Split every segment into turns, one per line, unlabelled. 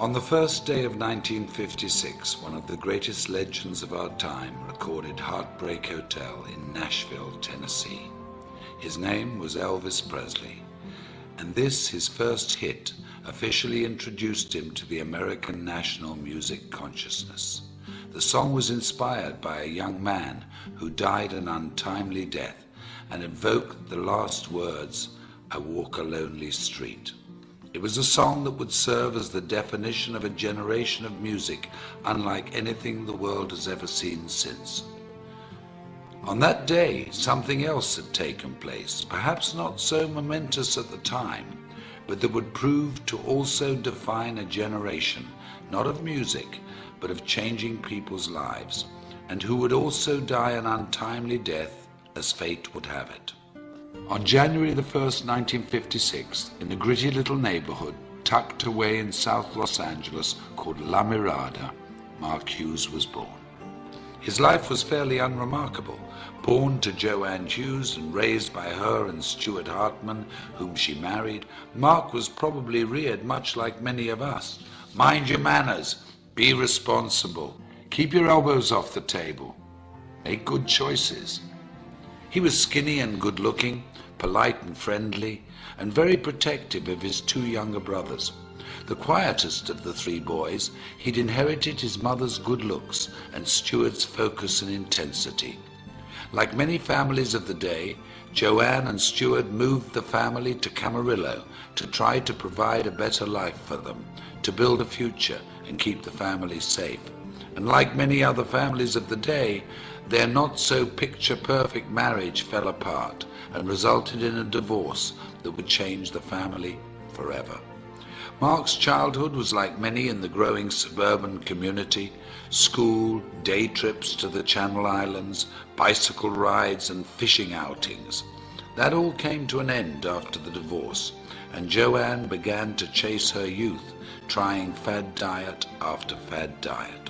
On the first day of 1956, one of the greatest legends of our time recorded Heartbreak Hotel in Nashville, Tennessee. His name was Elvis Presley, and this, his first hit, officially introduced him to the American national music consciousness. The song was inspired by a young man who died an untimely death and evoked the last words, "I walk a lonely street." It was a song that would serve as the definition of a generation of music unlike anything the world has ever seen since. On that day, something else had taken place, perhaps not so momentous at the time, but that would prove to also define a generation, not of music, but of changing people's lives, and who would also die an untimely death as fate would have it. On January the 1st, 1956, in a gritty little neighborhood tucked away in South Los Angeles called La Mirada, Mark Hughes was born. His life was fairly unremarkable. Born to Joanne Hughes and raised by her and Stuart Hartman, whom she married, Mark was probably reared much like many of us. Mind your manners, be responsible, keep your elbows off the table, make good choices. He was skinny and good-looking, polite and friendly, and very protective of his two younger brothers. The quietest of the three boys, he'd inherited his mother's good looks and Stuart's focus and intensity. Like many families of the day, Joanne and Stuart moved the family to Camarillo to try to provide a better life for them, to build a future and keep the family safe. And like many other families of the day, their not-so-picture-perfect marriage fell apart and resulted in a divorce that would change the family forever. Mark's childhood was like many in the growing suburban community: school, day trips to the Channel Islands, bicycle rides and fishing outings. That all came to an end after the divorce, and Joanne began to chase her youth, trying fad diet after fad diet.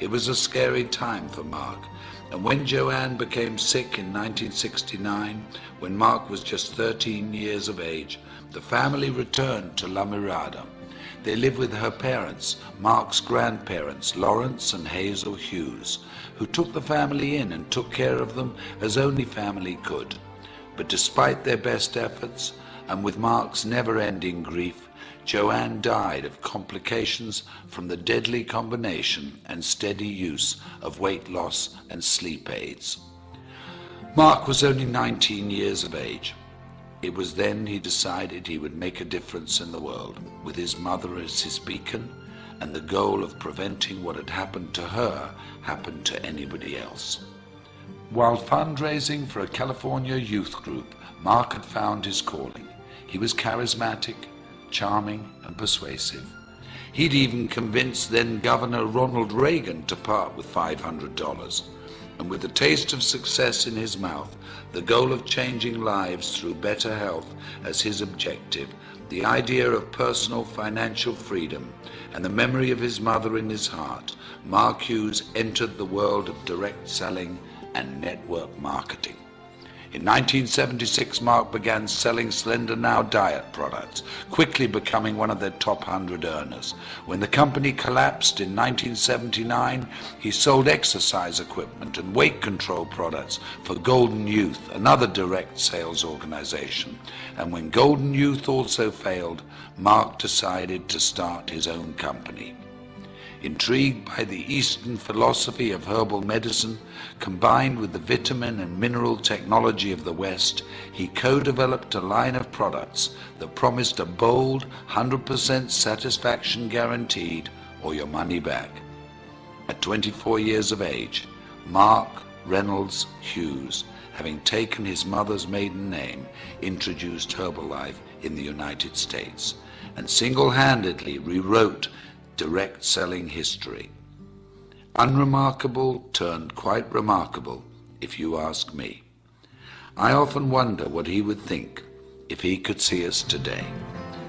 It was a scary time for Mark, and when Joanne became sick in 1969, when Mark was just 13 years of age, the family returned to La Mirada. They lived with her parents, Mark's grandparents, Lawrence and Hazel Hughes, who took the family in and took care of them as only family could. But despite their best efforts, and with Mark's never-ending grief, Joanne died of complications from the deadly combination and steady use of weight loss and sleep aids. Mark was only 19 years of age. It was then he decided he would make a difference in the world, with his mother as his beacon, and the goal of preventing what had happened to her happened to anybody else. While fundraising for a California youth group, Mark had found his calling. He was charismatic, charming and persuasive. He'd even convinced then Governor Ronald Reagan to part with $500. And with the taste of success in his mouth, the goal of changing lives through better health as his objective, the idea of personal financial freedom, and the memory of his mother in his heart, Mark Hughes entered the world of direct selling and network marketing. In 1976, Mark began selling Slender Now diet products, quickly becoming one of their top 100 earners. When the company collapsed in 1979, he sold exercise equipment and weight control products for Golden Youth, another direct sales organization. And when Golden Youth also failed, Mark decided to start his own company. Intrigued by the Eastern philosophy of herbal medicine, combined with the vitamin and mineral technology of the West, he co-developed a line of products that promised a bold 100% satisfaction guaranteed or your money back. At 24 years of age, Mark Reynolds Hughes, having taken his mother's maiden name, introduced Herbalife in the United States and single-handedly rewrote direct selling history. Unremarkable turned quite remarkable, if you ask me. I often wonder what he would think if he could see us today,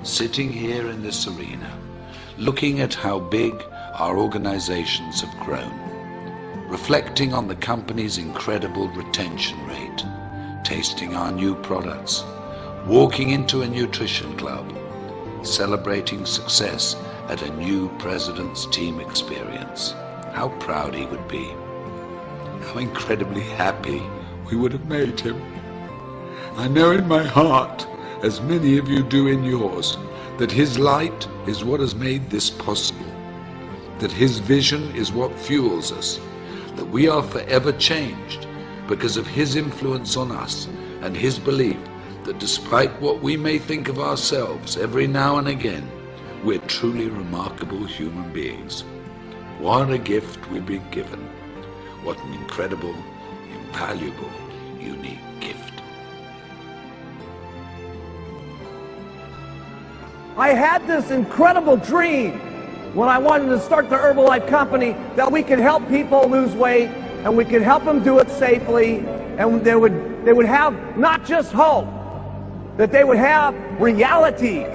sitting here in this arena, looking at how big our organizations have grown, reflecting on the company's incredible retention rate, tasting our new products, walking into a nutrition club, celebrating success at a new president's team experience. How proud he would be. How incredibly happy we would have made him. I know in my heart, as many of you do in yours, that his light is what has made this possible, that his vision is what fuels us, that we are forever changed because of his influence on us and his belief that despite what we may think of ourselves every now and again, we're truly remarkable human beings. What a gift we've been given. What an incredible, invaluable, unique gift.
I had this incredible dream when I wanted to start the Herbalife company that we could help people lose weight and we could help them do it safely, and they would have not just hope, that they would have reality